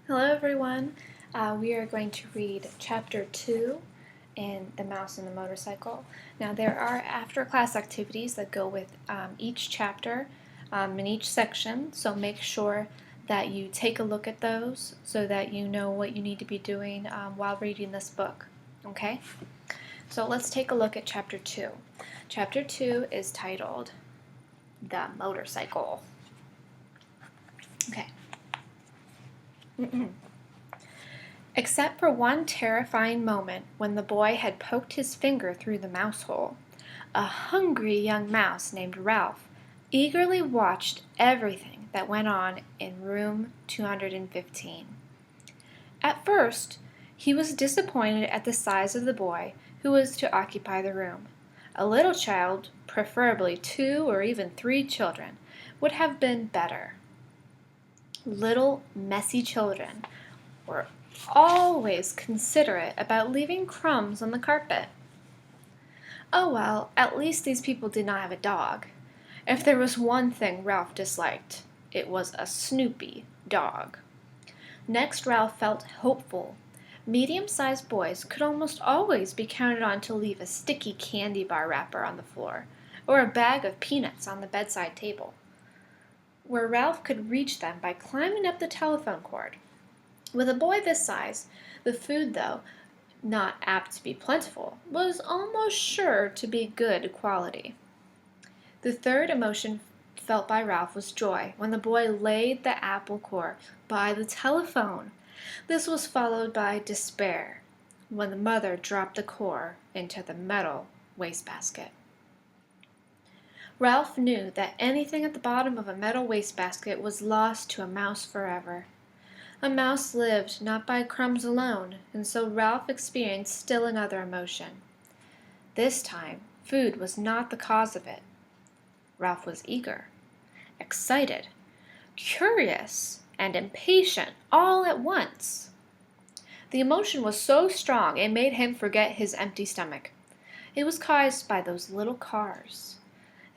Hello everyone. We are going to read chapter 2 in The Mouse and the Motorcycle. Now there are after-class activities that go with each chapter in each section, so make sure that you take a look at those so that you know what you need to be doing while reading this book. Okay? So let's take a look at chapter 2. Chapter 2 is titled The Motorcycle. Okay. Except for one terrifying moment when the boy had poked his finger through the mouse hole. A hungry young mouse named Ralph eagerly watched everything that went on in room 215. At first, he was disappointed at the size of the boy who was to occupy the room. A little child, preferably 2 or even 3 children, would have been better. Little, messy children were always considerate about leaving crumbs on the carpet. Oh well, at least these people did not have a dog. If there was one thing Ralph disliked, it was a Snoopy dog. Next, Ralph felt hopeful. Medium-sized boys could almost always be counted on to leave a sticky candy bar wrapper on the floor, or a bag of peanuts on the bedside table, where Ralph could reach them by climbing up the telephone cord. With a boy this size, the food, though not apt to be plentiful, was almost sure to be good quality. The third emotion felt by Ralph was joy when the boy laid the apple core by the telephone. This was followed by despair when the mother dropped the core into the metal wastebasket. Ralph knew that anything at the bottom of a metal wastebasket was lost to a mouse forever. A mouse lived not by crumbs alone, and so Ralph experienced still another emotion. This time, food was not the cause of it. Ralph was eager, excited, curious, and impatient all at once. The emotion was so strong it made him forget his empty stomach. It was caused by those little cars,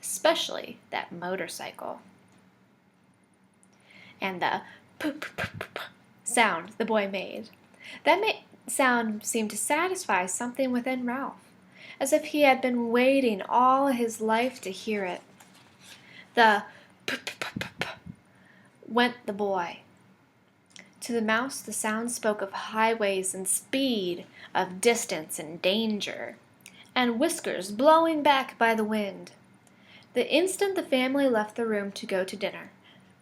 especially that motorcycle. And the poop sound the boy made. That sound seemed to satisfy something within Ralph, as if he had been waiting all his life to hear it. The went the boy. To the mouse the sound spoke of highways and speed, of distance and danger, and whiskers blowing back by the wind. The instant the family left the room to go to dinner,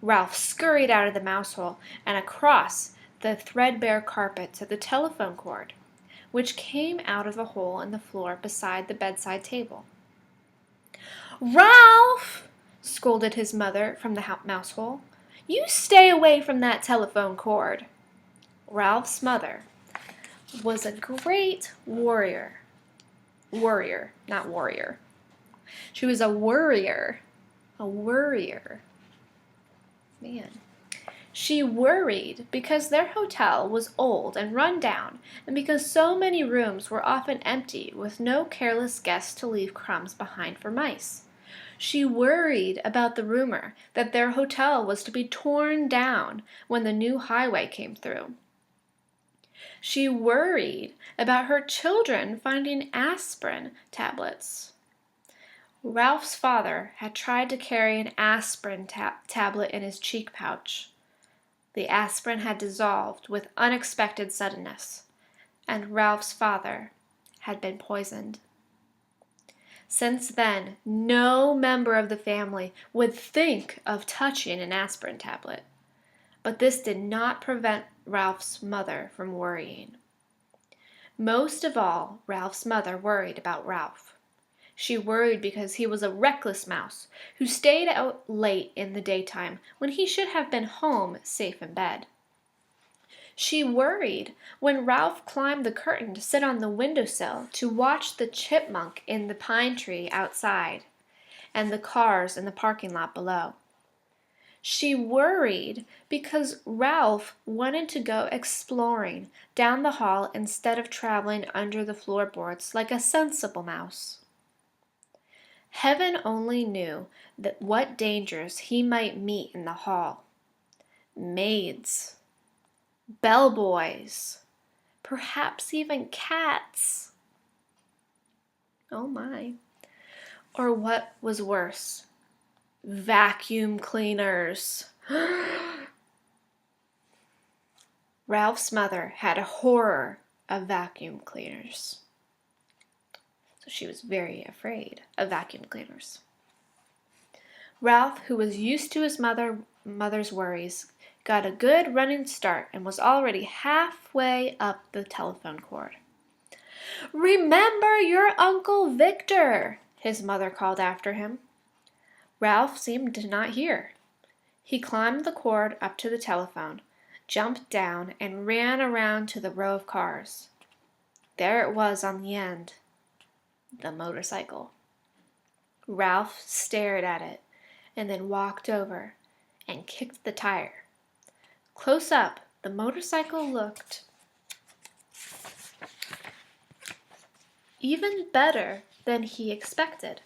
Ralph scurried out of the mouse hole and across the threadbare carpet to the telephone cord, which came out of a hole in the floor beside the bedside table. "Ralph!" scolded his mother from the mouse hole. "You stay away from that telephone cord." Ralph's mother was a great warrior. Worrier, not warrior. She was a worrier. A worrier. Man. She worried because their hotel was old and run down, and because so many rooms were often empty with no careless guests to leave crumbs behind for mice. She worried about the rumor that their hotel was to be torn down when the new highway came through. She worried about her children finding aspirin tablets. Ralph's father had tried to carry an aspirin tablet in his cheek pouch. The aspirin had dissolved with unexpected suddenness, and Ralph's father had been poisoned. Since then, no member of the family would think of touching an aspirin tablet. But this did not prevent Ralph's mother from worrying. Most of all, Ralph's mother worried about Ralph. She worried because he was a reckless mouse who stayed out late in the daytime when he should have been home safe in bed. She worried when Ralph climbed the curtain to sit on the windowsill to watch the chipmunk in the pine tree outside and the cars in the parking lot below. She worried because Ralph wanted to go exploring down the hall instead of traveling under the floorboards like a sensible mouse. Heaven only knew what dangers he might meet in the hall. Maids. bellboys, perhaps even cats. Oh my. Or what was worse, vacuum cleaners. Ralph's mother had a horror of vacuum cleaners. So she was very afraid of vacuum cleaners. Ralph, who was used to his mother's worries, got a good running start and was already halfway up the telephone cord. "Remember your Uncle Victor," his mother called after him. Ralph seemed to not hear. He climbed the cord up to the telephone, jumped down, and ran around to the row of cars. There it was on the end, the motorcycle. Ralph stared at it and then walked over and kicked the tire. Close up, the motorcycle looked even better than he expected.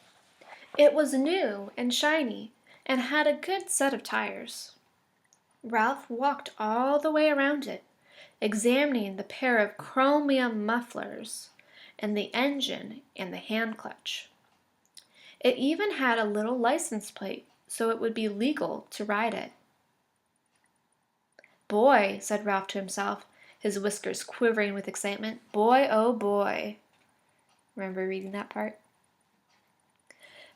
It was new and shiny and had a good set of tires. Ralph walked all the way around it, examining the pair of chromium mufflers and the engine and the hand clutch. It even had a little license plate, so it would be legal to ride it. "Boy," said Ralph to himself, his whiskers quivering with excitement. "Boy, oh boy." Remember reading that part?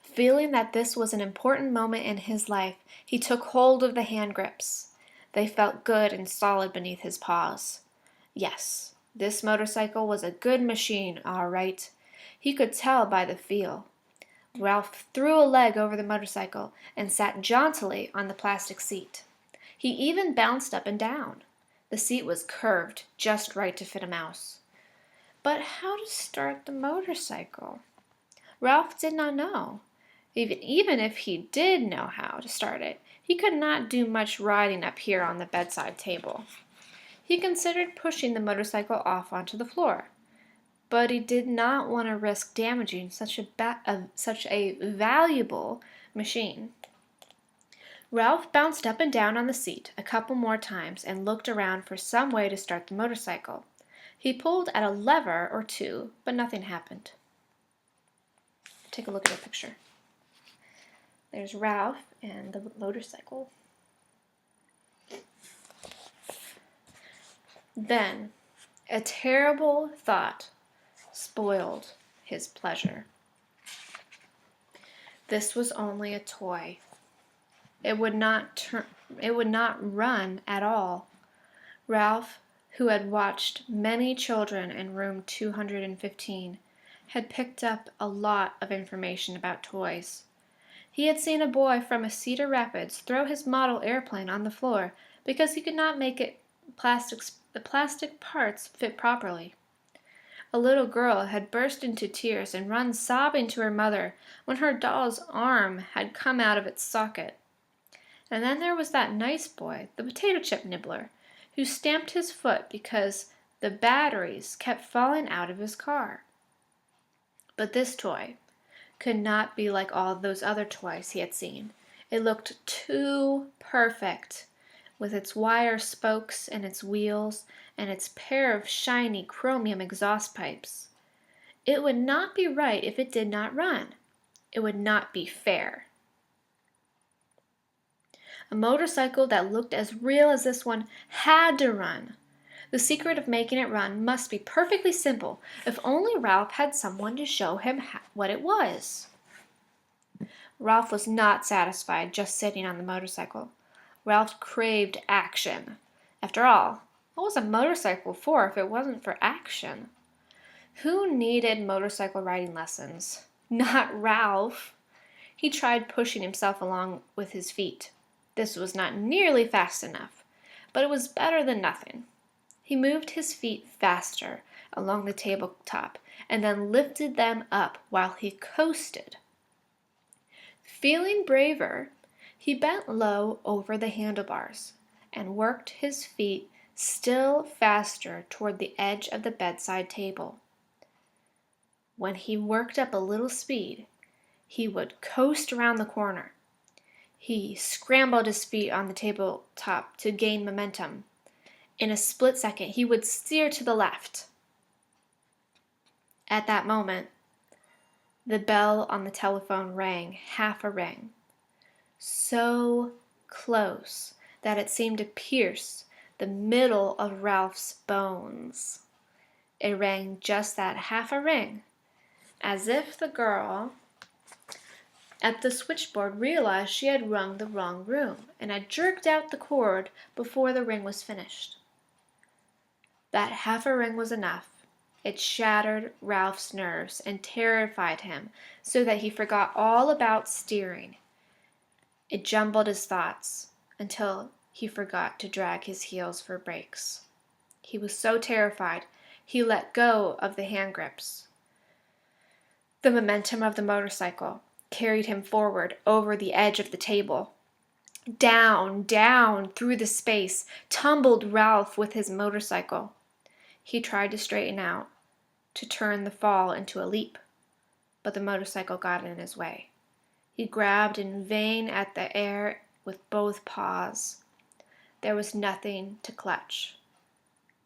Feeling that this was an important moment in his life, he took hold of the hand grips. They felt good and solid beneath his paws. Yes, this motorcycle was a good machine, all right. He could tell by the feel. Ralph threw a leg over the motorcycle and sat jauntily on the plastic seat. He even bounced up and down. The seat was curved just right to fit a mouse. But how to start the motorcycle? Ralph did not know. Even if he did know how to start it, he could not do much riding up here on the bedside table. He considered pushing the motorcycle off onto the floor, but he did not want to risk damaging such a valuable machine. Ralph bounced up and down on the seat a couple more times and looked around for some way to start the motorcycle. He pulled at a lever or two, but nothing happened. Take a look at the picture. There's Ralph and the motorcycle. Then, a terrible thought spoiled his pleasure. This was only a toy. It would not run at all. Ralph, who had watched many children in room 215, had picked up a lot of information about toys. He had seen a boy from Cedar Rapids throw his model airplane on the floor because he could not make the plastic parts fit properly. A little girl had burst into tears and run sobbing to her mother when her doll's arm had come out of its socket. And then there was that nice boy, the potato chip nibbler, who stamped his foot because the batteries kept falling out of his car. But this toy could not be like all those other toys he had seen. It looked too perfect, with its wire spokes and its wheels and its pair of shiny chromium exhaust pipes. It would not be right if it did not run. It would not be fair. A motorcycle that looked as real as this one had to run. The secret of making it run must be perfectly simple if only Ralph had someone to show him what it was. Ralph was not satisfied just sitting on the motorcycle. Ralph craved action. After all, what was a motorcycle for if it wasn't for action? Who needed motorcycle riding lessons? Not Ralph. He tried pushing himself along with his feet. This was not nearly fast enough, but it was better than nothing. He moved his feet faster along the tabletop and then lifted them up while he coasted. Feeling braver, he bent low over the handlebars and worked his feet still faster toward the edge of the bedside table. When he worked up a little speed, he would coast around the corner. He scrambled his feet on the tabletop to gain momentum, In a split second, he would steer to the left. At that moment, the bell on the telephone rang half a ring, so close that it seemed to pierce the middle of Ralph's bones. It rang just that half a ring, as if the girl at the switchboard realized she had rung the wrong room and had jerked out the cord before the ring was finished. That half a ring was enough. It shattered Ralph's nerves and terrified him so that he forgot all about steering. It jumbled his thoughts until he forgot to drag his heels for brakes. He was so terrified, he let go of the hand grips. The momentum of the motorcycle carried him forward over the edge of the table. Down, down through the space tumbled Ralph with his motorcycle. He tried to straighten out, to turn the fall into a leap, but the motorcycle got in his way. He grabbed in vain at the air with both paws. There was nothing to clutch,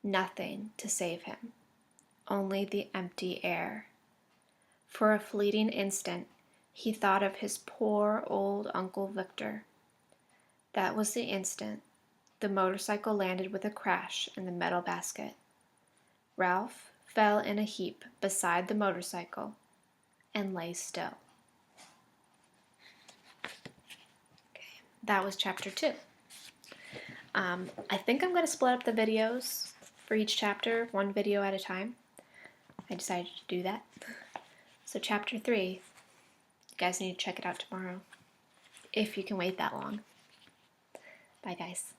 nothing to save him, only the empty air. For a fleeting instant, he thought of his poor old Uncle Victor. That was the instant the motorcycle landed with a crash in the metal basket. Ralph fell in a heap beside the motorcycle and lay still. Okay, that was chapter 2. I think I'm going to split up the videos for each chapter, one video at a time. I decided to do that. So chapter 3, you guys need to check it out tomorrow, if you can wait that long. Bye, guys.